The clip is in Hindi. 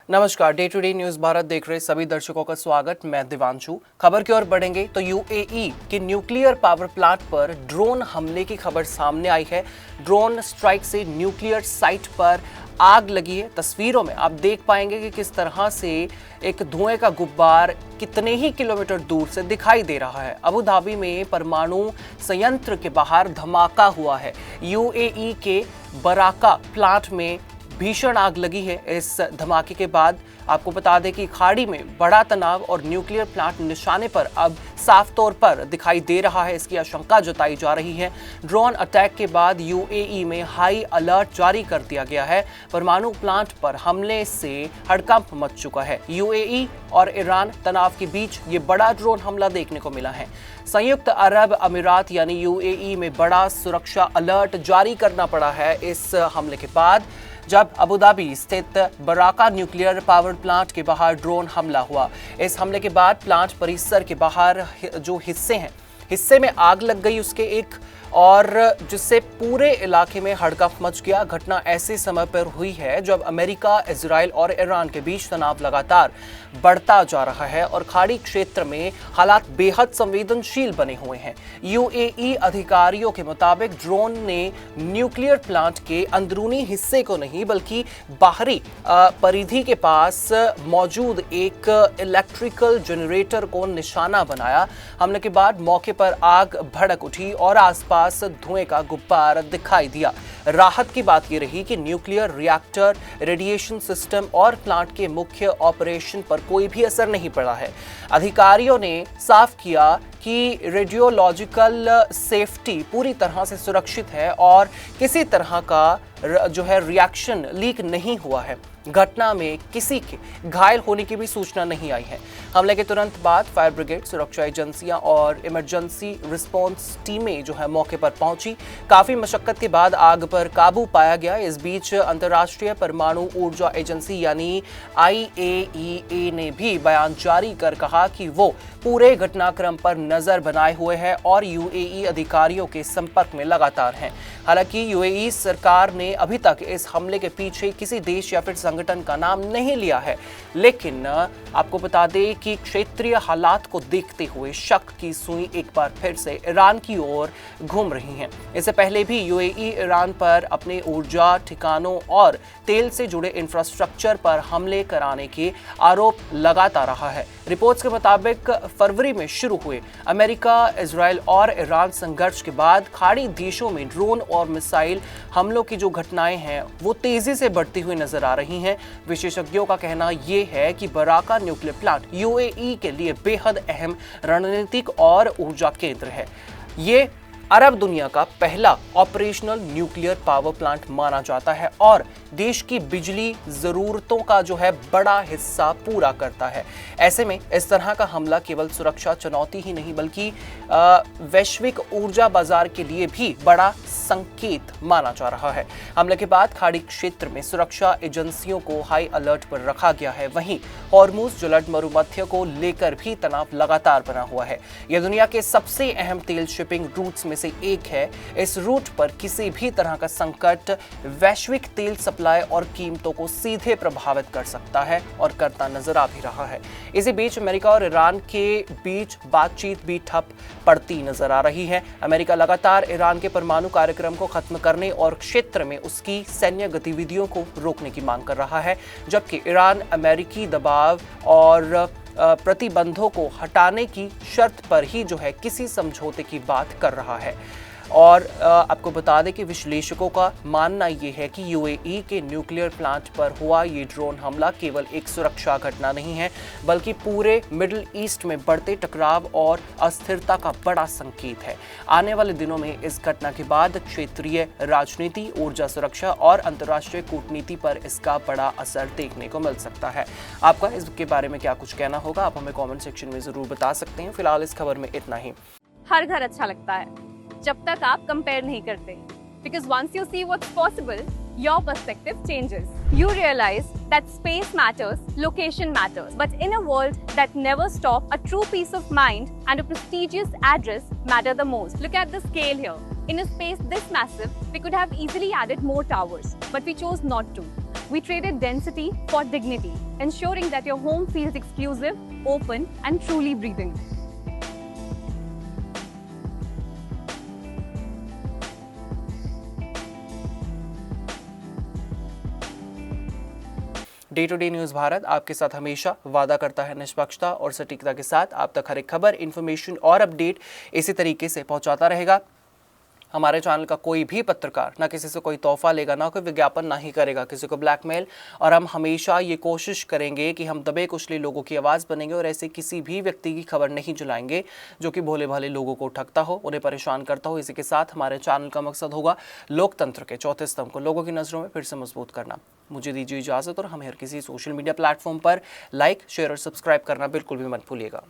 नमस्कार, Day to Day News Bharat देख रहे सभी दर्शकों का स्वागत। मैं दिवांशु। खबर की ओर बढ़ेंगे तो यूएई के न्यूक्लियर पावर प्लांट पर ड्रोन हमले की खबर सामने आई है। ड्रोन स्ट्राइक से न्यूक्लियर साइट पर आग लगी है। तस्वीरों में आप देख पाएंगे कि किस तरह से एक धुएं का गुब्बार कितने ही किलोमीटर दूर से दिखाई दे रहा है। अबू धाबी में परमाणु संयंत्र के बाहर धमाका हुआ है। यूएई के बराका प्लांट में भीषण आग लगी है। इस धमाके के बाद आपको बता दें कि खाड़ी में बड़ा तनाव और न्यूक्लियर प्लांट निशाने पर अब साफ तौर पर दिखाई दे रहा है, इसकी आशंका जताई जा रही है। ड्रोन अटैक के बाद यूएई में हाई अलर्ट जारी कर दिया गया है। परमाणु प्लांट पर हमले से हड़कंप मच चुका है। यूएई और ईरान तनाव के बीच ये बड़ा ड्रोन हमला देखने को मिला है। संयुक्त अरब अमीरात यानी यूएई में बड़ा सुरक्षा अलर्ट जारी करना पड़ा है इस हमले के बाद, जब अबू धाबी स्थित बराका न्यूक्लियर पावर प्लांट के बाहर ड्रोन हमला हुआ। इस हमले के बाद प्लांट परिसर के बाहर जो हिस्से में आग लग गई उसके एक, और जिससे पूरे इलाके में हड़कंप मच गया। घटना ऐसे समय पर हुई है जब अमेरिका, इजराइल और ईरान के बीच तनाव लगातार बढ़ता जा रहा है और खाड़ी क्षेत्र में हालात बेहद संवेदनशील बने हुए हैं। यूएई अधिकारियों के मुताबिक ड्रोन ने न्यूक्लियर प्लांट के अंदरूनी हिस्से को नहीं बल्कि बाहरी परिधि के पास मौजूद एक इलेक्ट्रिकल जनरेटर को निशाना बनाया। हमले के बाद मौके पर आग भड़क उठी और आसपास धुएं का गुब्बार दिखाई दिया। राहत की बात यह रही कि न्यूक्लियर रिएक्टर, रेडिएशन सिस्टम और प्लांट के मुख्य ऑपरेशन पर कोई भी असर नहीं पड़ा है। अधिकारियों ने साफ किया कि रेडियोलॉजिकल सेफ्टी पूरी तरह से सुरक्षित है और किसी तरह का रिएक्शन लीक नहीं हुआ है। घटना में किसी के घायल होने की भी सूचना नहीं आई है। हमले के तुरंत बाद फायर ब्रिगेड, सुरक्षा एजेंसियां और इमरजेंसी रिस्पांस टीमें मौके पर पहुंची। काफी मशक्कत के बाद आग पर काबू पाया गया। इस बीच अंतर्राष्ट्रीय परमाणु ऊर्जा एजेंसी यानी आईएईए ने भी बयान जारी कर कहा कि वो पूरे घटनाक्रम पर नजर बनाए हुए है और यूएई अधिकारियों के संपर्क में लगातार हैं। हालांकि यूएई सरकार ने अभी तक इस हमले के पीछे किसी देश या फिर संगठन का नाम नहीं लिया है, लेकिन आपको बता दें कि क्षेत्रीय हालात को देखते हुए शक की सुई एक बार फिर से ईरान की ओर घूम रही है। इससे पहले भी यूएई ईरान पर अपने ऊर्जा ठिकानों और तेल से जुड़े इंफ्रास्ट्रक्चर पर हमले कराने के आरोप लगाता रहा है। रिपोर्ट्स के मुताबिक फरवरी में शुरू हुए अमेरिका, इजराइल और ईरान संघर्ष के बाद खाड़ी देशों में ड्रोन और मिसाइल हमलों की जो घटनाएं हैं वो तेजी से बढ़ती हुई नजर आ रही हैं। विशेषज्ञों का कहना यह है कि बराका न्यूक्लियर प्लांट यूएई के लिए बेहद अहम रणनीतिक और ऊर्जा केंद्र है। ये अरब दुनिया का पहला ऑपरेशनल न्यूक्लियर पावर प्लांट माना जाता है और देश की बिजली जरूरतों का बड़ा हिस्सा पूरा करता है। ऐसे में इस तरह का हमला केवल सुरक्षा चुनौती ही नहीं बल्कि वैश्विक ऊर्जा बाजार के लिए भी बड़ा संकेत माना जा रहा है। हमले के बाद खाड़ी क्षेत्र में सुरक्षा एजेंसियों को हाई अलर्ट पर रखा गया है। वहीं हॉर्मुज जलद मरुमध्य को लेकर भी तनाव लगातार बना हुआ है। यह दुनिया के सबसे अहम तेल शिपिंग रूट्स में से एक है। इस रूट पर किसी भी तरह का संकट वैश्विक तेल सप्लाई और कीमतों को सीधे प्रभावित कर सकता है और करता नजर आ भी रहा है। इसी बीच अमेरिका और ईरान के बीच बातचीत भी ठप पड़ती नजर आ रही है। अमेरिका लगातार ईरान के परमाणु कार्यक्रम को खत्म करने और क्षेत्र में उसकी सैन्य गतिविधियों को रोकने की मांग कर रहा है, जबकि ईरान अमेरिकी दबाव और प्रतिबंधों को हटाने की शर्त पर ही किसी समझौते की बात कर रहा है। और आपको बता दें कि विश्लेषकों का मानना यह है कि यूएई के न्यूक्लियर प्लांट पर हुआ ये ड्रोन हमला केवल एक सुरक्षा घटना नहीं है बल्कि पूरे मिडिल ईस्ट में बढ़ते टकराव और अस्थिरता का बड़ा संकेत है। आने वाले दिनों में इस घटना के बाद क्षेत्रीय राजनीति, ऊर्जा सुरक्षा और अंतर्राष्ट्रीय कूटनीति पर इसका बड़ा असर देखने को मिल सकता है। आपका इसके बारे में क्या कुछ कहना होगा, आप हमें कॉमेंट सेक्शन में जरूर बता सकते हैं। फिलहाल इस खबर में इतना ही। हर घर अच्छा लगता है जब तक आप कंपेयर नहीं करते, because once you see what's possible, your perspective changes. You realize that space matters, location matters, but in a world that never stops, a true peace of mind and a prestigious address matter the most. Look at the scale here. In a space this massive, we could have easily added more towers, but we chose not to. We traded density for dignity, ensuring that your home feels exclusive, open, and truly breathing. Day to Day News Bharat आपके साथ हमेशा वादा करता है निष्पक्षता और सटीकता के साथ आप तक हर एक खबर, इन्फॉर्मेशन और अपडेट इसी तरीके से पहुंचाता रहेगा। हमारे चैनल का कोई भी पत्रकार ना किसी से कोई तोहफा लेगा, ना कोई विज्ञापन, ना ही करेगा किसी को ब्लैकमेल, और हम हमेशा ये कोशिश करेंगे कि हम दबे कुचले लोगों की आवाज़ बनेंगे और ऐसे किसी भी व्यक्ति की खबर नहीं चलाएंगे जो कि भोले भाले लोगों को ठगता हो, उन्हें परेशान करता हो। इसी के साथ हमारे चैनल का मकसद होगा लोकतंत्र के चौथे स्तंभ को लोगों की नज़रों में फिर से मजबूत करना। मुझे दीजिए इजाज़त और हमें हर किसी सोशल मीडिया प्लेटफॉर्म पर लाइक, शेयर और सब्सक्राइब करना बिल्कुल भी मत भूलिएगा।